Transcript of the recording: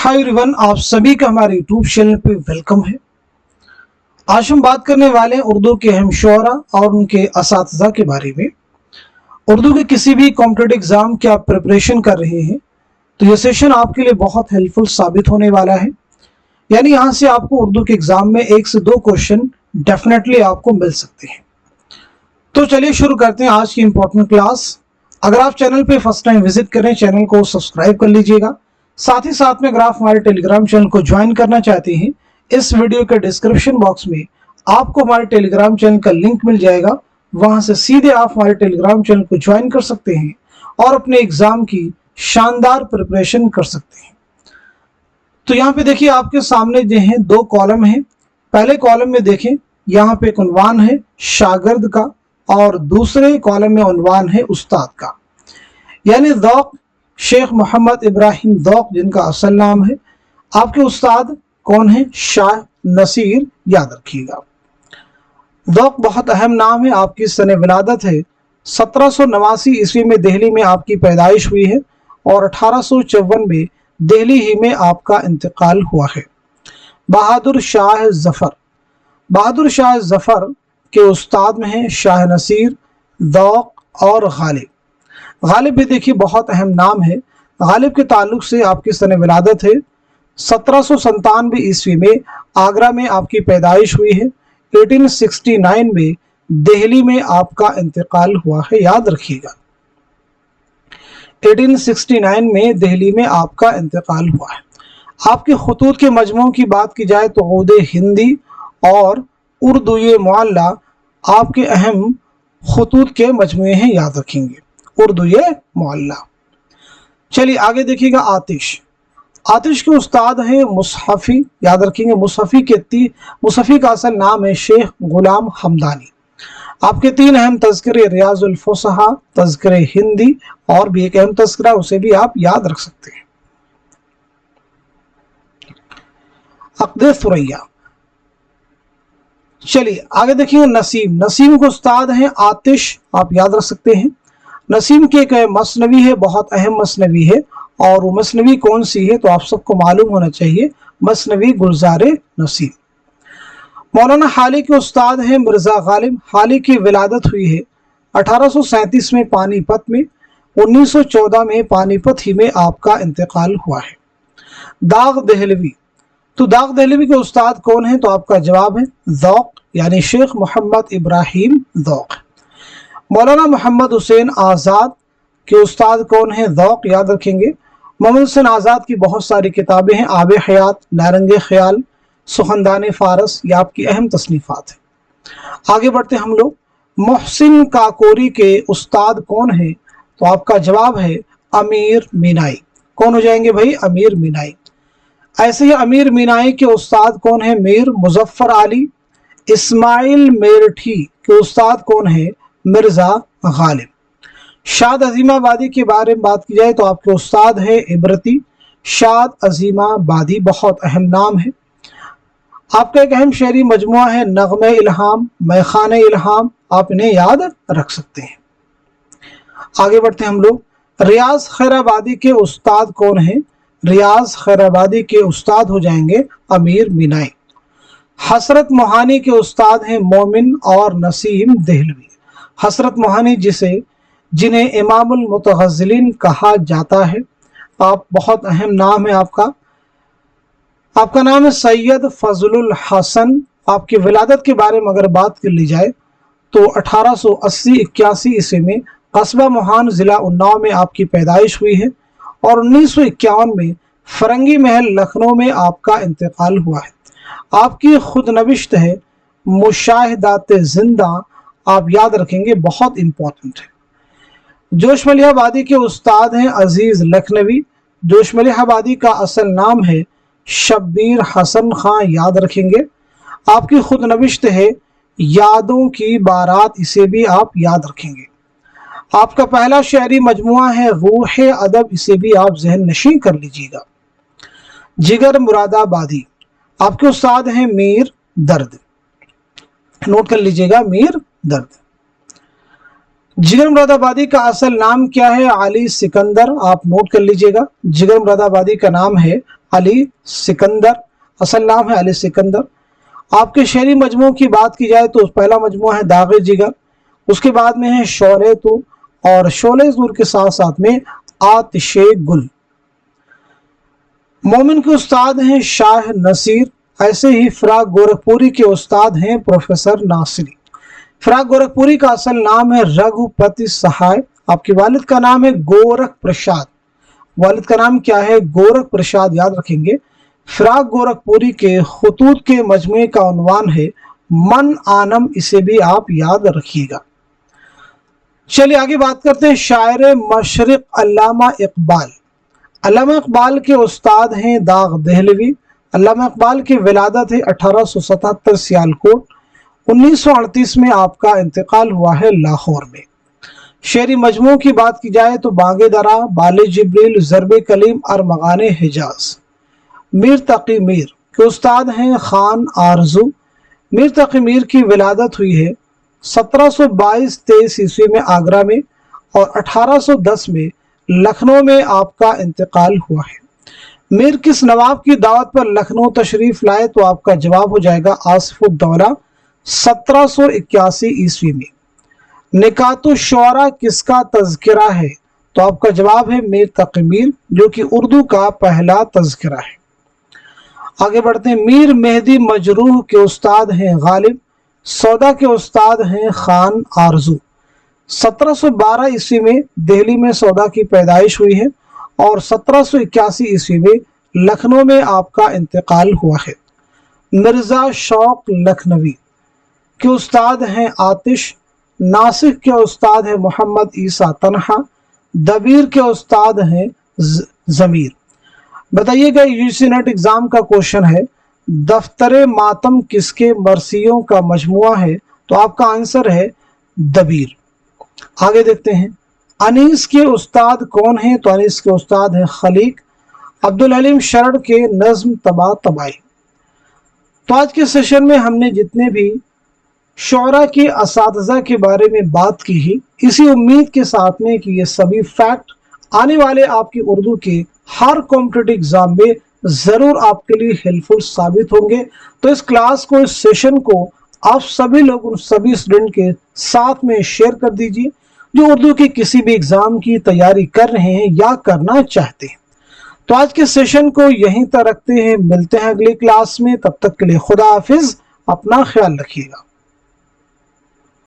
Hi everyone, आप सभी का हमारे यूट्यूब चैनल पे वेलकम है। आज हम बात करने वाले हैं उर्दू के अहम शुअरा और उनके असातिज़ा के बारे में। उर्दू के किसी भी कॉम्पिटिटिव एग्जाम की आप प्रिपरेशन कर रहे हैं तो ये सेशन आपके लिए बहुत हेल्पफुल साबित होने वाला है। यानी यहाँ से आपको उर्दू के एग्जाम में 1 से 2 क्वेश्चन डेफिनेटली आपको मिल सकते हैं। तो चलिए शुरू करते हैं आज की इंपॉर्टेंट क्लास। अगर आप चैनल पे फर्स्ट टाइम विजिट करें, चैनल को सब्सक्राइब कर लीजिएगा। साथ ही साथ में अगर आप हमारे टेलीग्राम चैनल को ज्वाइन करना चाहते हैं, इस वीडियो के डिस्क्रिप्शन बॉक्स में आपको हमारे टेलीग्राम चैनल का लिंक मिल जाएगा। वहां से सीधे आप हमारे टेलीग्राम चैनल को ज्वाइन कर सकते हैं और अपने एग्जाम की शानदार प्रिपरेशन कर सकते हैं। तो यहाँ पे देखिए आपके सामने जो है 2 कॉलम हैं। पहले कॉलम में देखें, यहाँ पे एक उन्वान है शागिर्द का और दूसरे कॉलम में उन्वान है उस्ताद का। यानी ज़ौक़ शेख मोहम्मद इब्राहिम ज़ौक़ जिनका असल नाम है। आपके उस्ताद कौन है? शाह नसीर। याद रखिएगा, ज़ौक़ बहुत अहम नाम है। आपकी सने विलादत है 1789 ईस्वी में दिल्ली में आपकी पैदाइश हुई है और 1854 में दिल्ली ही में आपका इंतकाल हुआ है। बहादुर शाह ज़फ़र, बहादुर शाह ज़फ़र के उस्ताद में हैं शाह नसीर, ज़ौक़ और गालिब। गालिब भी देखिए बहुत अहम नाम है। गालिब के ताल्लुक से आपकी सने विलादत है 1797 ईस्वी में आगरा में आपकी पैदाइश हुई है। 1869 में दिल्ली में आपका इंतकाल हुआ है। याद रखिएगा, 1869 में दिल्ली में आपका इंतकाल हुआ है। आपके खुतूत के मजमू की बात की जाए तो उर्दू हिंदी और उर्दू मुअल्ला आपके अहम खुतूत के मजमूए हैं। याद रखेंगे, उर्दू मुअल्ला। चलिए आगे देखिएगा, आतिश। आतिश के उस्ताद हैं मुसहफ़ी। याद रखेंगे, मुसहफ़ी का असल नाम है शेख गुलाम हमदानी। आपके 3 अहम तज़किरे रियाज़ुल फ़ुसहा, तज़किरे हिंदी और भी एक अहम तज़किरा, उसे भी आप याद रख सकते हैं। अक़द सुरैया। चलिए आगे देखिए, नसीम। नसीम के उस्ताद हैं आतिश, आप याद रख सकते हैं। नसीम की एक मसनवी है, बहुत अहम मसनवी है, और वो मसनवी कौन सी है तो आप सबको मालूम होना चाहिए, मसनवी गुलज़ारे नसीम। मौलाना हाली के उस्ताद हैं मिर्ज़ा गालिब। हाली की विलादत हुई है 1837 में पानीपत में। 1914 में पानीपत ही में आपका इंतकाल हुआ है। दाग दहलवी। तो दाग दहलवी के उस्ताद कौन है तो आपका जवाब है ज़ौक़, यानी शेख मोहम्मद इब्राहिम ज़ौक़। मौलाना मोहम्मद हुसैन आज़ाद के उस्ताद कौन है? ज़ौक़। याद रखेंगे, मोहम्मद हुसैन आज़ाद की बहुत सारी किताबें हैं। आब हयात, नारंग ख्याल, सुखनदान फ़ारस, ये आपकी अहम तसनीफ़ात है। आगे बढ़ते हम लोग। मोहसिन काकोरी के उस्ताद कौन है तो आपका जवाब है अमीर मीनाई। कौन हो जाएंगे भाई? अमीर मीनाई। ऐसे ही अमीर मीनाई के उस्ताद कौन है? मीर मुज़फ़्फ़र अली। इस्माइल मेरठी के उस्ताद कौन है? मिर्ज़ा गालिब। शाद अज़ीमाबादी के बारे में बात की जाए तो आपके उस्ताद है इबरती। शाद अज़ीमाबादी बहुत अहम नाम है। आपका एक अहम शेरी मजमुआ है नग़्मे इल्हाम, मैखाने इल्हाम, आप इन्हें याद रख सकते हैं। आगे बढ़ते हैं हम लोग। रियाज खैराबादी के उस्ताद कौन है? रियाज खैराबादी के उस्ताद हो जाएंगे अमीर मीनाई। हसरत मोहानी के उस्ताद हैं मोमिन और नसीम देहलवी। हसरत मोहानी जिन्हें इमामुल मुतग़ज़्ज़िलीन कहा जाता है, आप बहुत अहम नाम है आपका नाम है सैयद फजलुल हसन। आपकी विलादत के बारे में अगर बात कर ली जाए तो 1880-81 ईस्वी में कस्बा मोहान ज़िला उन्नाव में आपकी पैदाइश हुई है और 1951 में फरंगी महल लखनऊ में आपका इंतकाल हुआ है। आपकी खुद नविश्त है मुशाहिदात ज़िंदा, आप याद रखेंगे, बहुत इंपॉर्टेंट है। जोशमलिहाबादी के उस्ताद हैं अजीज़ लखनवी। जोशमलिहाबादी का असल नाम है शब्बीर हसन खां। याद रखेंगे, आपकी खुद नविश्त है यादों की बारात, इसे भी आप याद रखेंगे। आपका पहला शायरी मजमुआ है रूह अदब, इसे भी आप जहन नशीं कर लीजिएगा। जिगर मुरादाबादी। आपके उस्ताद हैं मीर दर्द। नोट कर लीजिएगा, मीर दर्द। जिगर मुरादाबादी का असल नाम क्या है? अली सिकंदर। आप नोट कर लीजिएगा, जिगर मुरादाबादी का नाम है अली सिकंदर, असल नाम है अली सिकंदर। आपके शेरी मजमू की बात की जाए तो पहला मजमू है दाग जिगर, उसके बाद में है शोले तू और शोले नूर के साथ साथ में आतिशे गुल। मोमिन के उस्ताद हैं शाह नसीर, ऐसे ही फिराक गोरखपुरी के उस्ताद हैं प्रोफेसर नासिरी। फिराक गोरखपुरी का असल नाम है रघुपति सहाय, आपके वालिद का नाम है गोरख प्रसाद। वालिद का नाम क्या है? गोरख प्रसाद, याद रखेंगे। फिराक गोरखपुरी के खुतूत के मजमूए का उन्वान है मन आनम, इसे भी आप याद रखिएगा। चलिए आगे बात करते हैं शायर मशरिक अल्लामा इकबाल। अल्लामा इकबाल के उस्ताद हैं दाग दहलवी। अल्लामा इकबाल की विलादत है 1877 सियालकोट। 1938 में आपका इंतकाल हुआ है लाहौर में। शेरी मजमू की बात की जाए तो बागे दरा, बाले जिब्रील, ज़रबे कलीम और मगाने हिजाज। मीर तकी मीर के उस्ताद हैं खान आरजू। मीर तकी मीर की विलादत हुई है 1722-23 ईस्वी में आगरा में और 1810 में लखनऊ में आपका इंतकाल हुआ है। मीर किस नवाब की दावत पर लखनऊ तशरीफ लाए? तो आपका जवाब हो जाएगा आसिफुद्दौला 1781 ईस्वी में। निकातुश्शुअरा किसका तज़किरा है? तो आपका जवाब है मीर तकी मीर, जो कि उर्दू का पहला तज़किरा है। आगे बढ़ते हैं। मीर मेहदी मजरूह के उस्ताद हैं गालिब। सौदा के उस्ताद हैं खान आरजू। 1712 ईस्वी में दिल्ली में सौदा की पैदाइश हुई है और 1781 ईस्वी में लखनऊ में आपका इंतकाल हुआ है। मिर्ज़ा शौक लखनवी के उस्ताद हैं आतिश। नासिक के उस्ताद हैं मोहम्मद ईसा तन्हा। दबीर के उस्ताद हैं ज़मीर। बताइएगा, यूजीसी नेट एग्जाम का क्वेश्चन है, दफ्तरे मातम किसके मरसियों का मजमुआ है? तो आपका आंसर है दबीर। आगे देखते हैं। अनीस के उस्ताद कौन हैं? तो अनीस के उस्ताद हैं खलीक। अब्दुल हलीम शरड़ के नज्म तबा तबाई। तो आज के सेशन में हमने जितने भी शोरा के असातिज़ा के बारे में बात की ही, इसी उम्मीद के साथ में कि ये सभी फैक्ट आने वाले आपकी उर्दू के हर कॉम्पिटिटिव एग्जाम में ज़रूर आपके लिए हेल्पफुल साबित होंगे। तो इस क्लास को, इस सेशन को आप सभी लोग उन सभी स्टूडेंट के साथ में शेयर कर दीजिए जो उर्दू के किसी भी एग्जाम की तैयारी कर रहे हैं या करना चाहते हैं। तो आज के सेशन को यहीं तक रखते हैं, मिलते हैं अगली क्लास में। तब तक के लिए खुदा हाफिज, अपना ख्याल रखिएगा।